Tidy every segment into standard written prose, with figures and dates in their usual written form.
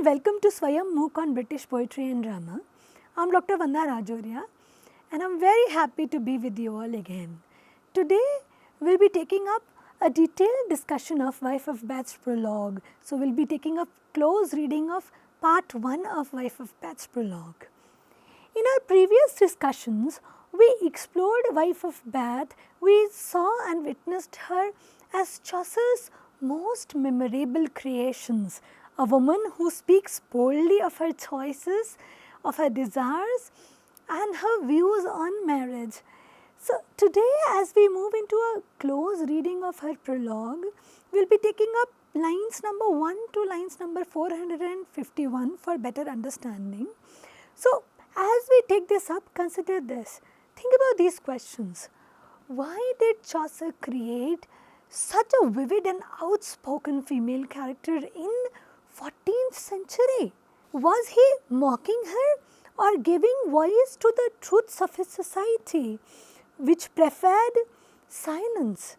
welcome to Swayam MOOC on British Poetry and Drama. I'm Dr. Vandana Rajoriya and I'm very happy to be with you all again. Today we'll be taking up a detailed discussion of Wife of Bath's Prologue. So we'll be taking up close reading of part 1 of Wife of Bath's Prologue. In our previous discussions, we explored Wife of Bath. We saw and witnessed her as Chaucer's most memorable creations, a woman who speaks boldly of her choices, of her desires and her views on marriage. So today, as we move into a close reading of her prologue, we will be taking up lines number 1 to lines number 451 for better understanding. So as we take this up, consider this. Think about these questions. Why did Chaucer create such a vivid and outspoken female character in 14th century? Was he mocking her or giving voice to the truths of his society, which preferred silence?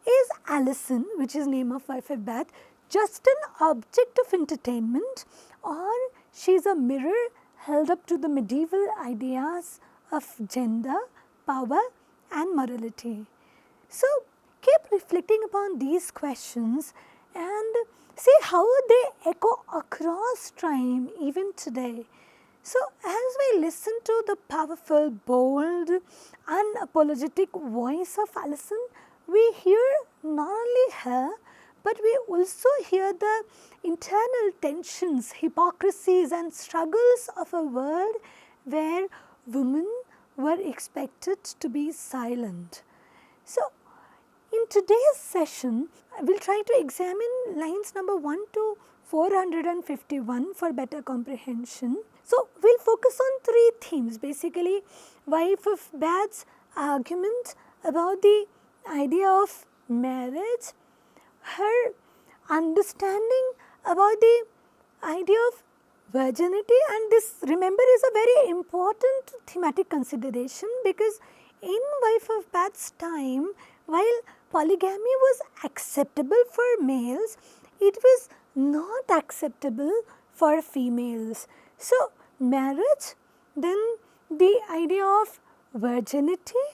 Is Alison, which is name of Wife of Bath, just an object of entertainment, or she is a mirror held up to the medieval ideas of gender, power and morality? So keep reflecting upon these questions and see how they echo across time even today. So as we listen to the powerful, bold, unapologetic voice of Alison, we hear not only her, but we also hear the internal tensions, hypocrisies and struggles of a world where women were expected to be silent. So in today's session, we will try to examine lines number 1 to 451 for better comprehension. So we will focus on 3 themes, basically Wife of Bath's argument about the idea of marriage, her understanding about the idea of virginity, and this, remember, is a very important thematic consideration, because in Wife of Bath's time, while polygamy was acceptable for males, it was not acceptable for females. So marriage, then the idea of virginity,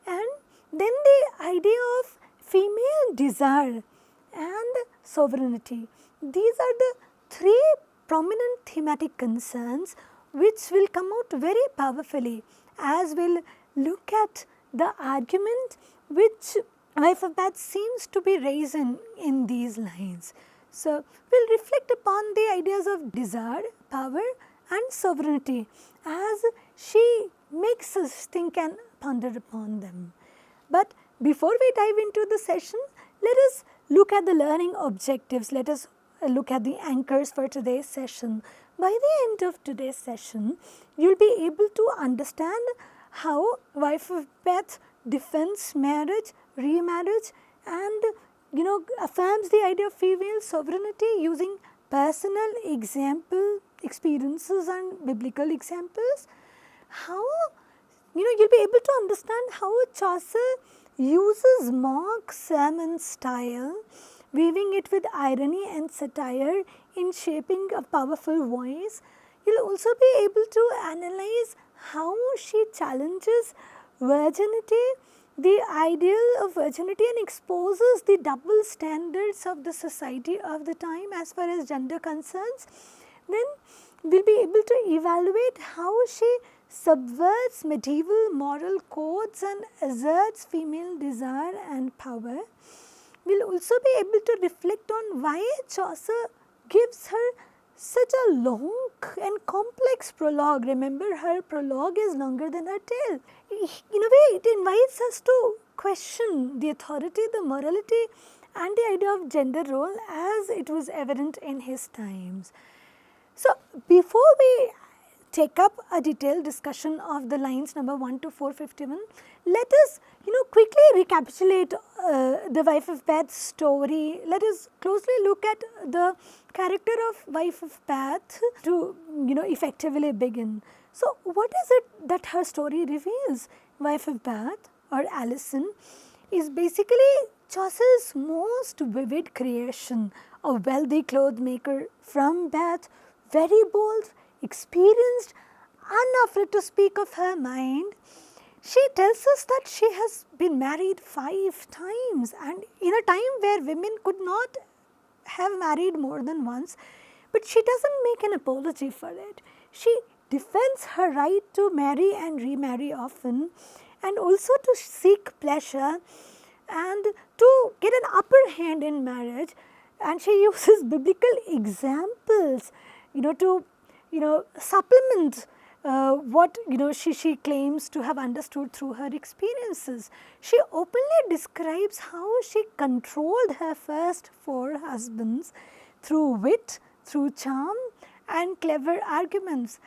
and then the idea of female desire and sovereignty. These are the 3 prominent thematic concerns which will come out very powerfully as we will look at the argument which Wife of Bath seems to be raising in these lines. So we will reflect upon the ideas of desire, power and sovereignty as she makes us think and ponder upon them. But before we dive into the session, let us look at the learning objectives. Let us look at the anchors for today's session. By the end of today's session, you will be able to understand how Wife of Bath defends marriage, remarriage and affirms the idea of female sovereignty using personal experiences and biblical examples. How you'll be able to understand how Chaucer uses mock sermon style, weaving it with irony and satire in shaping a powerful voice. You'll also be able to analyze how she challenges virginity, the ideal of virginity, and exposes the double standards of the society of the time as far as gender concerns. Then we will be able to evaluate how she subverts medieval moral codes and asserts female desire and power. We will also be able to reflect on why Chaucer gives her such a long and complex prologue. Remember, her prologue is longer than her tale. In a way, it invites us to question the authority, the morality and the idea of gender role as it was evident in his times. So before we take up a detailed discussion of the lines number 1 to 451, let us quickly recapitulate the Wife of Bath's story. Let us closely look at the character of Wife of Bath to effectively begin. So what is it that her story reveals? Wife of Bath, or Alison, is basically Chaucer's most vivid creation, a wealthy cloth maker from Bath very bold, experienced, unafraid to speak of her mind. She tells us that she has been married 5 times, and in a time where women could not have married more than once, but she doesn't make an apology for it. She defends her right to marry and remarry often, and also to seek pleasure and to get an upper hand in marriage, and she uses biblical examples, to supplement what she claims to have understood through her experiences. She openly describes how she controlled her first 4 husbands through wit, through charm and clever arguments.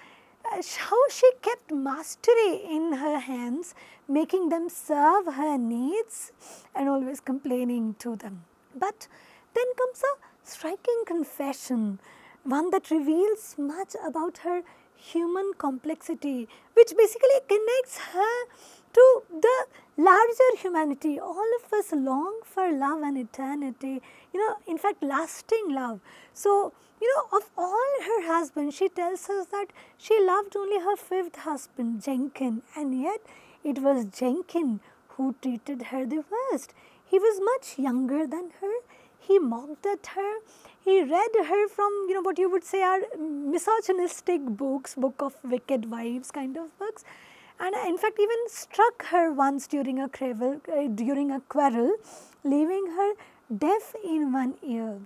How she kept mastery in her hands, making them serve her needs and always complaining to them. But then comes a striking confession, one that reveals much about her human complexity, which basically connects her to the larger humanity. All of us long for love and eternity, in fact lasting love. So, of all her husbands, she tells us that she loved only her 5th husband, Jenkin, and yet it was Jenkin who treated her the worst. He was much younger than her. He mocked at her. He read her from, what you would say are misogynistic books, Book of Wicked Wives kind of books, and in fact even struck her once during a quarrel, leaving her deaf in one ear.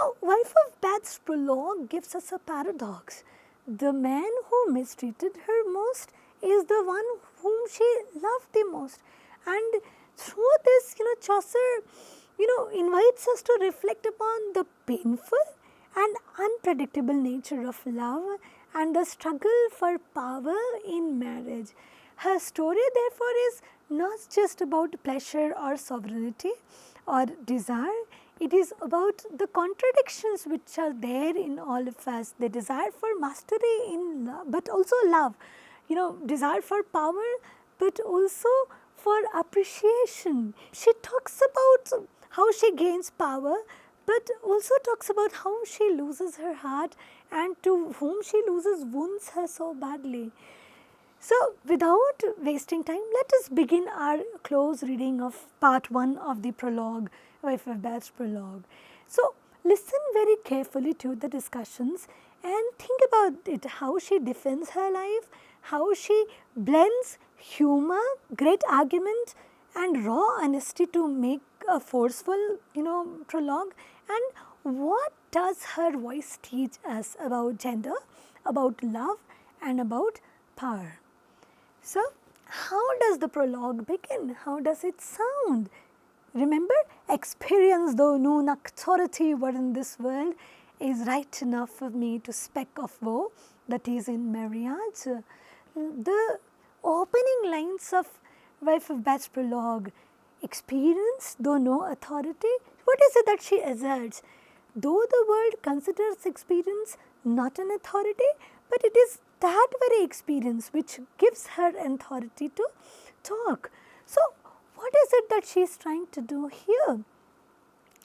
Now, Wife of Bath's prologue gives us a paradox. The man who mistreated her most is the one whom she loved the most, and through this, Chaucer invites us to reflect upon the painful and unpredictable nature of love and the struggle for power in marriage. Her story therefore is not just about pleasure or sovereignty or desire. It is about the contradictions which are there in all of us, the desire for mastery in love, but also love, desire for power, but also for appreciation. She talks about how she gains power, but also talks about how she loses her heart and to whom she wounds her so badly. So, without wasting time, let us begin our close reading of part 1 of the prologue, Wife of Bath's prologue. So, listen very carefully to the discussions and think about it, how she defends her life, how she blends humor, great argument and raw honesty to make a forceful, prologue, and what does her voice teach us about gender, about love and about power. So, how does the prologue begin? How does it sound? Remember, experience though no authority were in this world is right enough for me to speck of woe that is in marriage. The opening lines of Wife of Bath's prologue, experience though no authority, what is it that she asserts? Though the world considers experience not an authority, but it is that very experience which gives her authority to talk. So, what is it that she is trying to do here?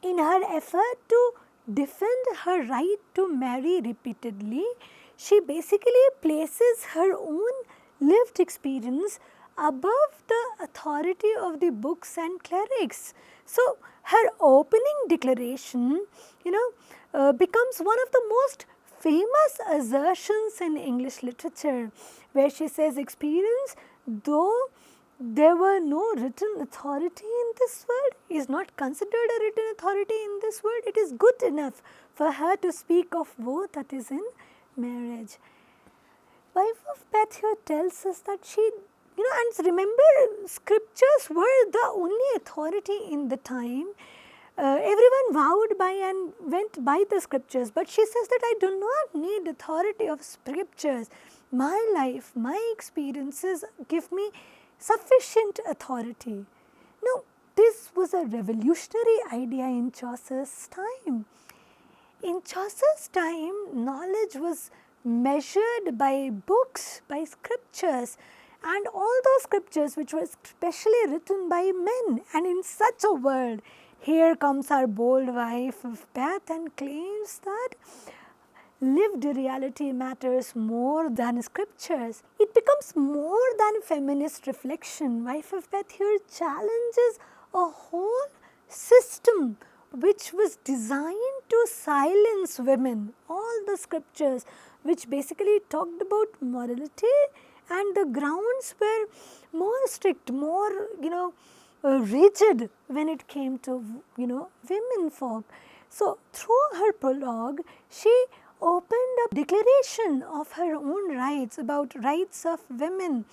In her effort to defend her right to marry repeatedly, she basically places her own lived experience above the authority of the books and clerics. So, her opening declaration, becomes one of the most famous assertions in English literature, where she says, experience, though there were no written authority in this world, is not considered a written authority in this world. It is good enough for her to speak of woe that is in marriage. Wife of Bath here tells us that she, and remember, scriptures were the only authority in the time. Everyone vowed by and went by the scriptures, but she says that I do not need authority of scriptures. My life, my experiences give me sufficient authority. Now, this was a revolutionary idea in Chaucer's time. In Chaucer's time, knowledge was measured by books, by scriptures, and all those scriptures which were specially written by men. And in such a world, here comes our bold Wife of Bath and claims that lived reality matters more than scriptures. It becomes more than feminist reflection. Wife of Beth here challenges a whole system which was designed to silence women. All the scriptures which basically talked about morality, and the grounds were more strict, more rigid when it came to women folk. So through her prologue, she opened a declaration of her own rights, about rights of women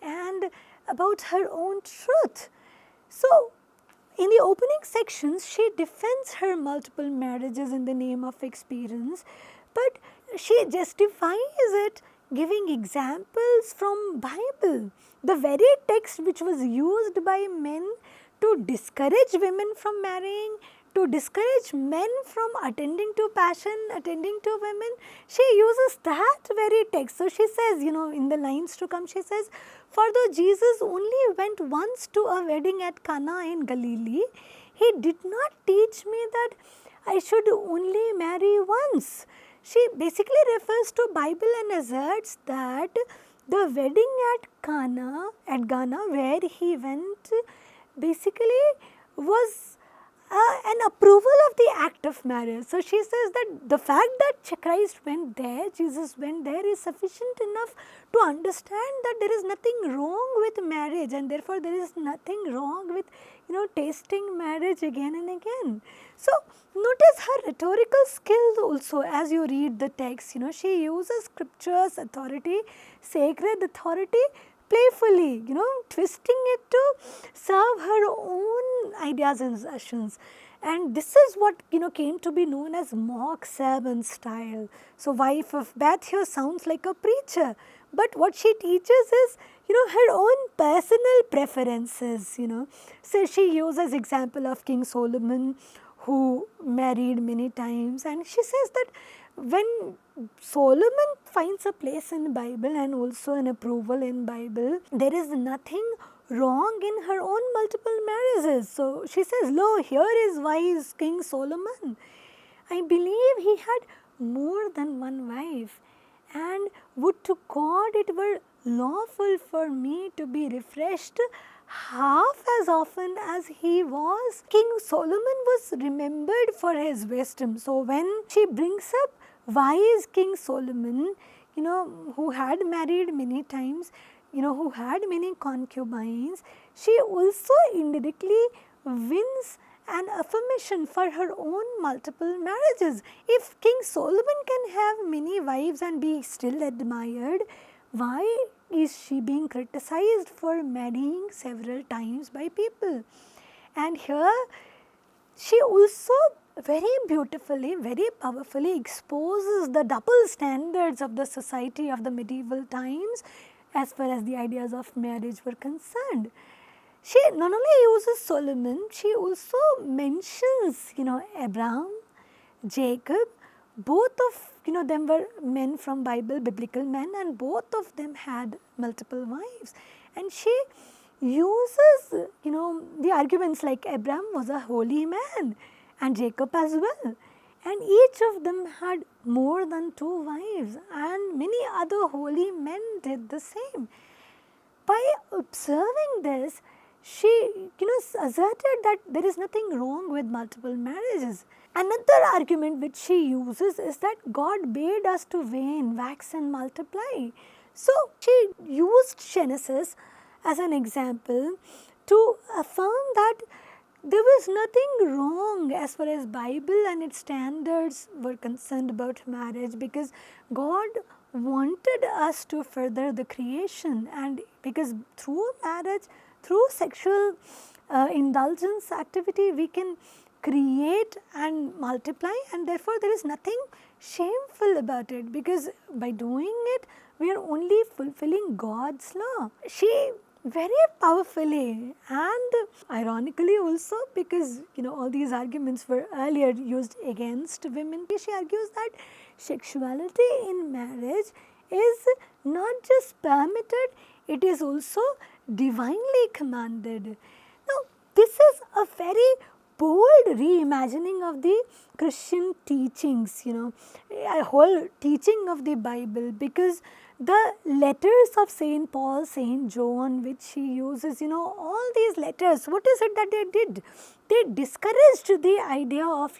and about her own truth. So in the opening sections, she defends her multiple marriages in the name of experience, but she justifies it giving examples from Bible, the very text which was used by men to discourage women from marrying, to discourage men from attending to passion, attending to women. She uses that very text. So she says, in the lines to come, she says, "For though Jesus only went once to a wedding at Cana in Galilee, he did not teach me that I should only marry once." She basically refers to Bible and asserts that the wedding at Ghana, where he went, basically was an approval of the act of marriage. So she says that the fact that Christ went there, Jesus went there, is sufficient enough to understand that there is nothing wrong with marriage, and therefore there is nothing wrong with tasting marriage again and again. So notice her rhetorical skills also as you read the text. She uses scripture's authority, sacred authority, playfully, twisting it to serve her own ideas and assertions. And this is what came to be known as mock sermon style. So wife of Beth here sounds like a preacher, but what she teaches is her own personal preferences. So she uses example of King Solomon, who married many times, and she says that when Solomon finds a place in Bible and also an approval in Bible, there is nothing wrong in her own multiple marriages. So she says, "Lo, here is wise King Solomon. I believe he had more than one wife, and would to God it were lawful for me to be refreshed half as often as he was." King Solomon was remembered for his wisdom. So when she brings up wise King Solomon, who had married many times, who had many concubines, she also indirectly wins an affirmation for her own multiple marriages. If King Solomon can have many wives and be still admired, why is she being criticized for marrying several times by people? And here she also very beautifully, very powerfully exposes the double standards of the society of the medieval times as far as the ideas of marriage were concerned. She not only uses Solomon, she also mentions, Abraham, Jacob. Both of them were men from Bible, biblical men, and both of them had multiple wives. And she uses, the arguments like Abraham was a holy man, and Jacob as well. And each of them had more than two wives, and many other holy men did the same. By observing this, she asserted that there is nothing wrong with multiple marriages. Another argument which she uses is that God bade us to wane, wax and multiply. So she used Genesis as an example to affirm that there was nothing wrong as far as Bible and its standards were concerned about marriage, because God wanted us to further the creation, and because through marriage, through sexual indulgence activity, we can create and multiply, and therefore there is nothing shameful about it, because by doing it we are only fulfilling God's law. She very powerfully and ironically also, because all these arguments were earlier used against women, she argues that sexuality in marriage is not just permitted, it is also divinely commanded. Now this is a very bold reimagining of the Christian teachings, a whole teaching of the Bible, because the letters of Saint Paul, Saint John, which he uses, all these letters, what is it that they did? They discouraged the idea of,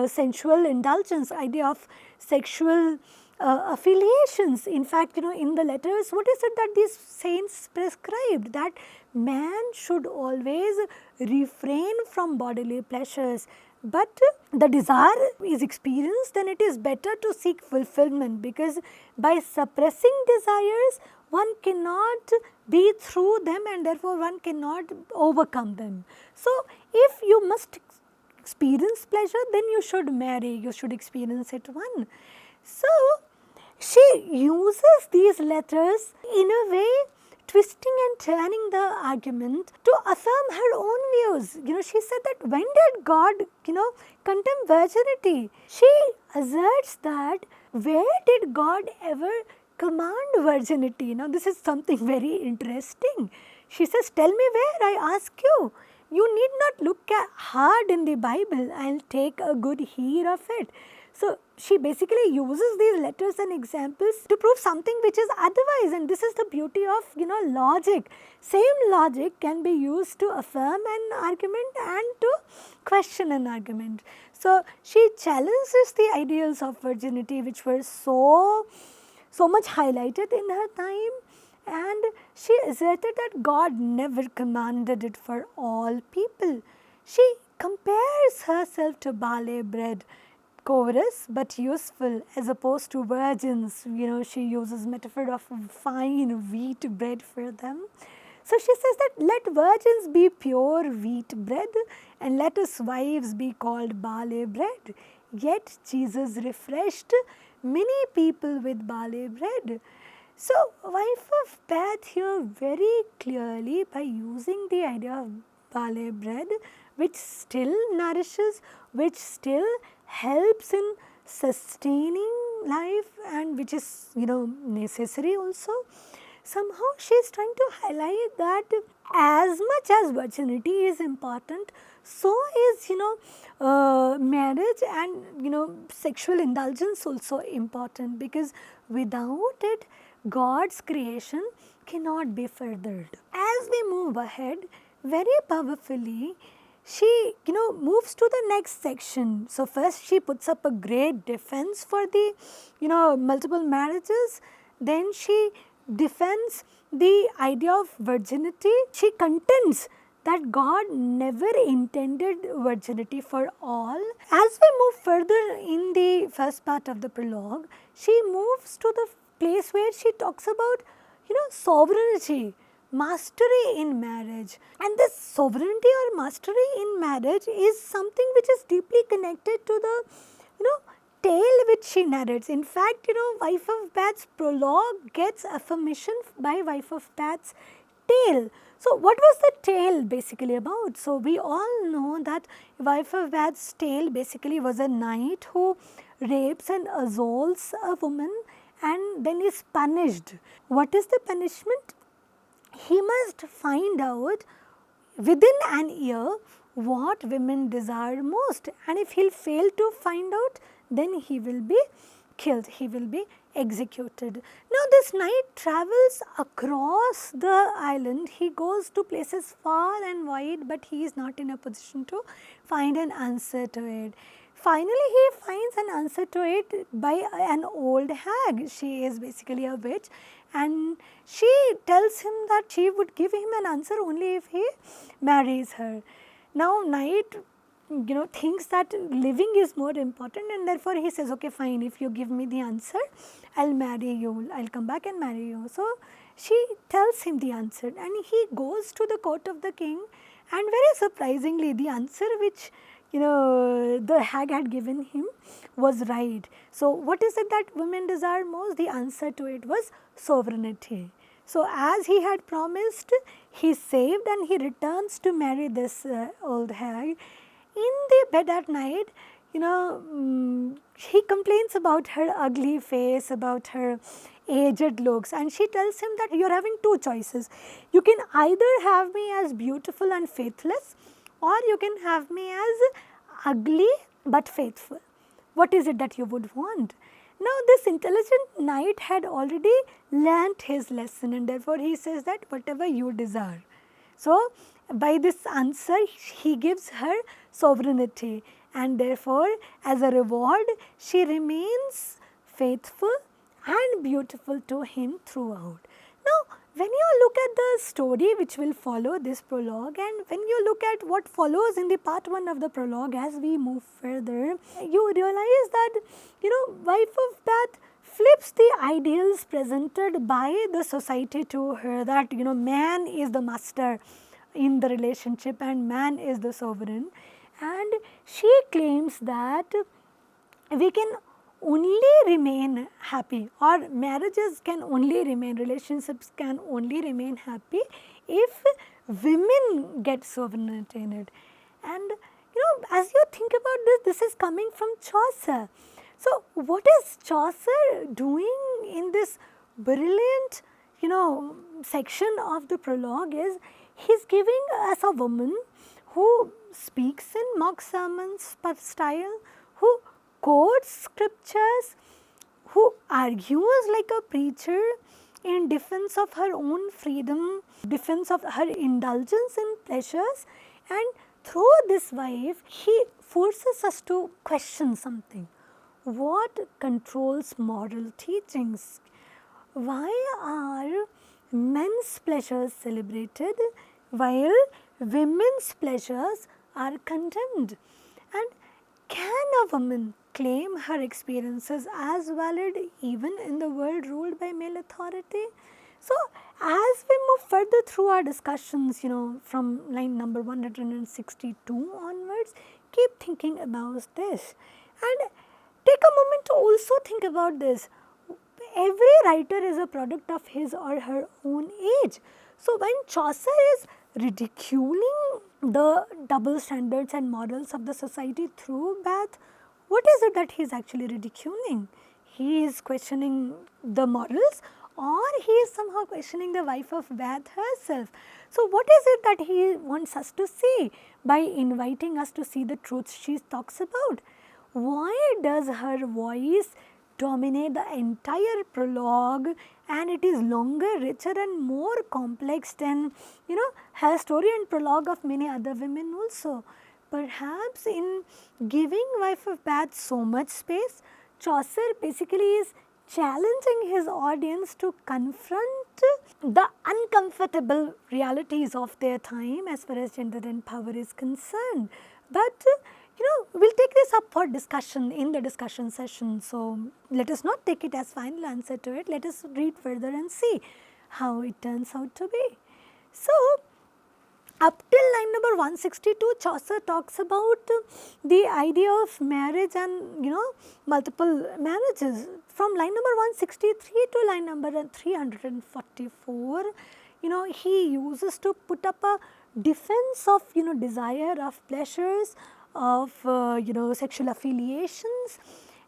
sensual indulgence, idea of sexual affiliations. In fact, in the letters, what is it that these saints prescribed? That man should always refrain from bodily pleasures. But the desire is experienced, then it is better to seek fulfillment, because by suppressing desires, one cannot be through them, and therefore one cannot overcome them. So, if you must experience pleasure, then you should marry, you should experience it one. So, she uses these letters in a way, twisting and turning the argument to affirm her own views. She said that when did God, condemn virginity? She asserts that where did God ever command virginity? Now, this is something very interesting. She says, tell me where, I ask you. You need not look hard in the Bible, I'll take a good heed of it. So, she basically uses these letters and examples to prove something which is otherwise, and this is the beauty of, logic. Same logic can be used to affirm an argument and to question an argument. So, she challenges the ideals of virginity which were so much highlighted in her time, and she asserted that God never commanded it for all people. She compares herself to barley bread, coarse but useful, as opposed to virgins. She uses metaphor of fine wheat bread for them. So, she says that let virgins be pure wheat bread and let his wives be called barley bread. Yet Jesus refreshed many people with barley bread. So, wife of Bath here very clearly, by using the idea of barley bread, which still nourishes, which still helps in sustaining life, and which is necessary also, somehow she is trying to highlight that as much as virginity is important, so is marriage and sexual indulgence also important, because without it God's creation cannot be furthered. As we move ahead, very powerfully she moves to the next section. So, first she puts up a great defense for the multiple marriages, then she defends the idea of virginity. She contends that God never intended virginity for all. As we move further in the first part of the prologue, she moves to the place where she talks about sovereignty, mastery in marriage. And this sovereignty or mastery in marriage is something which is deeply connected to the tale which she narrates. In fact, Wife of Bath's prologue gets affirmation by Wife of Bath's tale. So, what was the tale basically about? So, we all know that Wife of Bath's tale basically was a knight who rapes and assaults a woman and then is punished. What is the punishment? He must find out within an year what women desire most, and if he will fail to find out, then he will be killed, he will be executed. Now, this knight travels across the island, he goes to places far and wide, but he is not in a position to find an answer to it. Finally, he finds an answer to it by an old hag. She is basically a witch, and she tells him that she would give him an answer only if he marries her. Now, knight thinks that living is more important, and therefore he says, okay, fine, if you give me the answer, I'll marry you, I'll come back and marry you. So, she tells him the answer, and he goes to the court of the king, and very surprisingly the answer which the hag had given him was right. So, what is it that women desire most? The answer to it was sovereignty. So, as he had promised, he saved and he returns to marry this old hag. In the bed at night, he complains about her ugly face, about her aged looks, and she tells him that you are having two choices. You can either have me as beautiful and faithless, or you can have me as ugly but faithful. What is it that you would want? Now this intelligent knight had already learnt his lesson, and therefore he says that whatever you desire. So by this answer he gives her sovereignty, and therefore as a reward she remains faithful and beautiful to him throughout. Now when you look at the story which will follow this prologue, and when you look at what follows in the part 1 of the prologue as we move further, you realize that wife of Bath flips the ideals presented by the society to her, that man is the master in the relationship and man is the sovereign, and she claims that we can only remain happy, or marriages can only remain, relationships can only remain happy if women get sovereignty in it. And as you think about this, this is coming from Chaucer. So what is Chaucer doing in this brilliant section of the prologue is he is giving us a woman who speaks in mock sermons style, who quotes scriptures, who argues like a preacher in defense of her own freedom, defense of her indulgence in pleasures, and through this wife he forces us to question something. What controls moral teachings? Why are men's pleasures celebrated while women's pleasures are condemned? And can a woman claim her experiences as valid even in the world ruled by male authority? So as we move further through our discussions, from line number 162 onwards, keep thinking about this and take a moment to also think about this. Every writer is a product of his or her own age. So when Chaucer is ridiculing the double standards and morals of the society through Bath, what is it that he is actually ridiculing? He is questioning the morals, or he is somehow questioning the wife of Bath herself. So what is it that he wants us to see by inviting us to see the truths she talks about? Why does her voice dominate the entire prologue, and it is longer, richer and more complex than her story and prologue of many other women also? Perhaps in giving wife of Bath so much space, Chaucer basically is challenging his audience to confront the uncomfortable realities of their time as far as gender and power is concerned. But we will take this up for discussion in the discussion session. So let us not take it as final answer to it. Let us read further and see how it turns out to be. So up till line number 162, Chaucer talks about the idea of marriage and multiple marriages. From line number 163 to line number 344, he uses to put up a defense of desire, of pleasures, of sexual affiliations,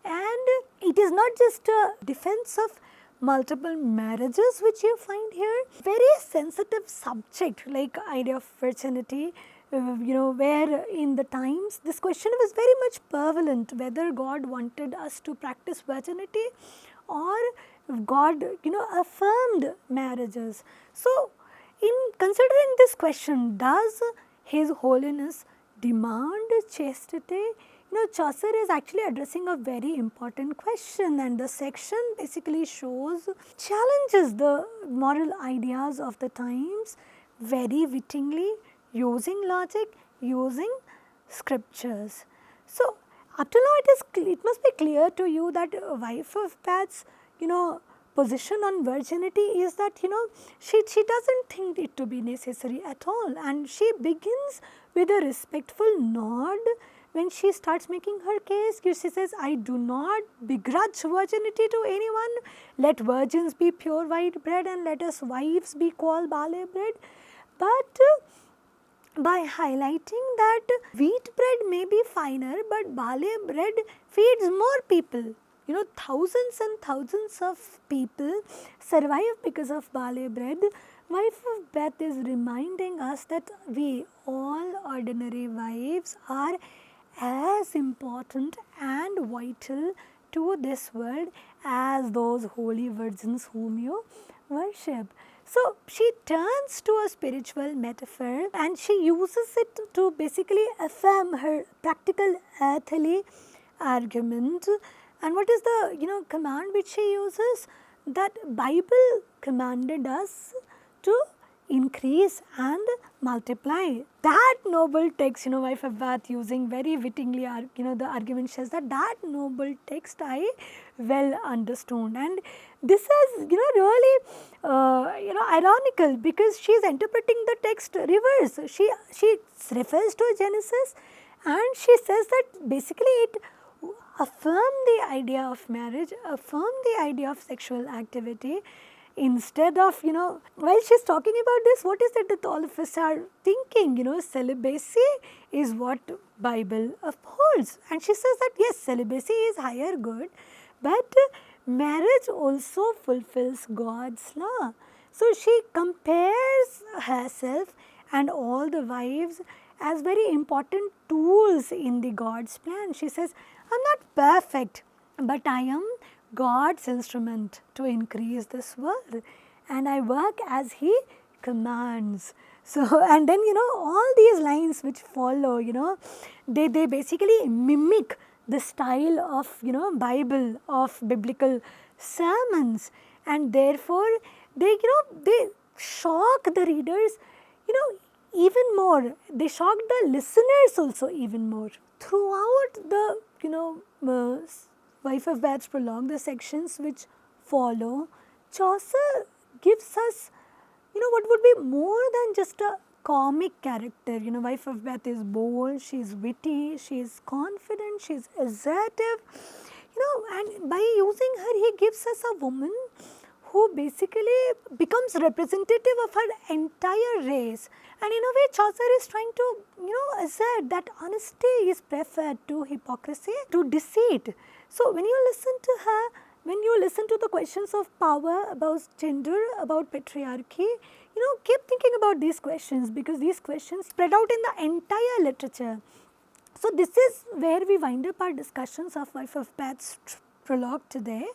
and it is not just a defense of multiple marriages which you find here. Very sensitive subject like idea of virginity, where in the times this question was very much prevalent, whether God wanted us to practice virginity or God affirmed marriages. So in considering this question, does His Holiness demand chastity? Chaucer is actually addressing a very important question, and the section basically challenges the moral ideas of the times very wittingly, using logic, using scriptures. So up to now it must be clear to you that wife of Bath's position on virginity is that she doesn't think it to be necessary at all, and she begins with a respectful nod when she starts making her case. She says, I do not begrudge virginity to anyone. Let virgins be pure white bread, and let us wives be called barley bread. But by highlighting that wheat bread may be finer, but barley bread feeds more people. Thousands and thousands of people survive because of barley bread, wife of Beth is reminding us that we all ordinary wives are as important and vital to this world as those holy virgins whom you worship. So she turns to a spiritual metaphor and she uses it to basically affirm her practical earthly argument. And what is the command which she uses? That Bible commanded us to increase and multiply. That noble text, wife of Bath using very wittingly, the argument says that noble text I well understood. And this is, really, ironical because she is interpreting the text reverse. She refers to Genesis and she says that basically it affirm the idea of marriage, affirm the idea of sexual activity. Instead of, while she is talking about this, what is it that all of us are thinking? Celibacy is what Bible upholds. And she says that yes, celibacy is higher good, but marriage also fulfills God's law. So she compares herself and all the wives as very important tools in the God's plan. She says, I am not perfect, but I am God's instrument to increase this world and I work as He commands. So, and then all these lines which follow, they basically mimic the style of Bible, of biblical sermons, and therefore they they shock the readers even more. They shock the listeners also even more. Throughout the Wife of Bath's prologue, the sections which follow, Chaucer gives us, what would be more than just a comic character. Wife of Bath is bold, she is witty, she is confident, she is assertive, and by using her, he gives us a woman who basically becomes representative of her entire race. And in a way, Chaucer is trying to, assert that honesty is preferred to hypocrisy, to deceit. So, when you listen to her, when you listen to the questions of power, about gender, about patriarchy, keep thinking about these questions because these questions spread out in the entire literature. So, this is where we wind up our discussions of Wife of Bath's prologue today.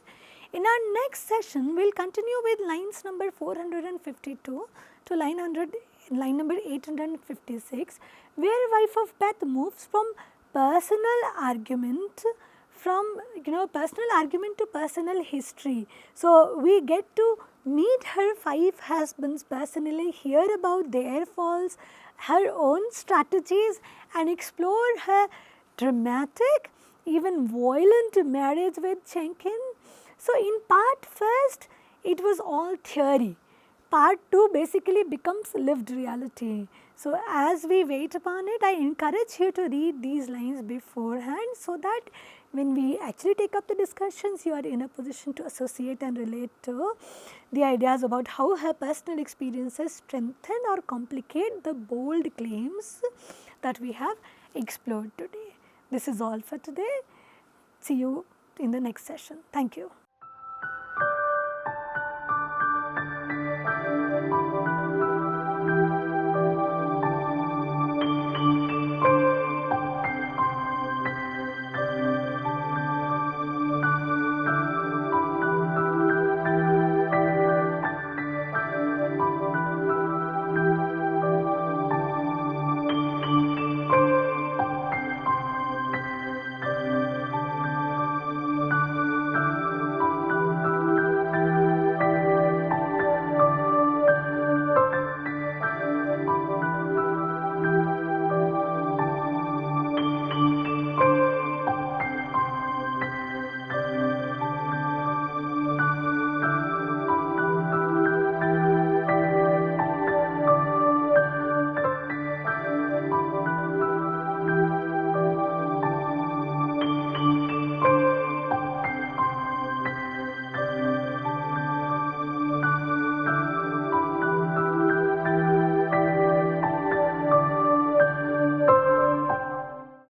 In our next session, we will continue with lines number 452 to line number 856, where Wife of Bath moves from personal argument to personal history. So, we get to meet her 5 husbands personally, hear about their faults, her own strategies and explore her dramatic, even violent marriage with Chenkin. So, in part first, it was all theory. Part 2 basically becomes lived reality. So, as we wait upon it, I encourage you to read these lines beforehand so that when we actually take up the discussions, you are in a position to associate and relate to the ideas about how her personal experiences strengthen or complicate the bold claims that we have explored today. This is all for today. See you in the next session. Thank you.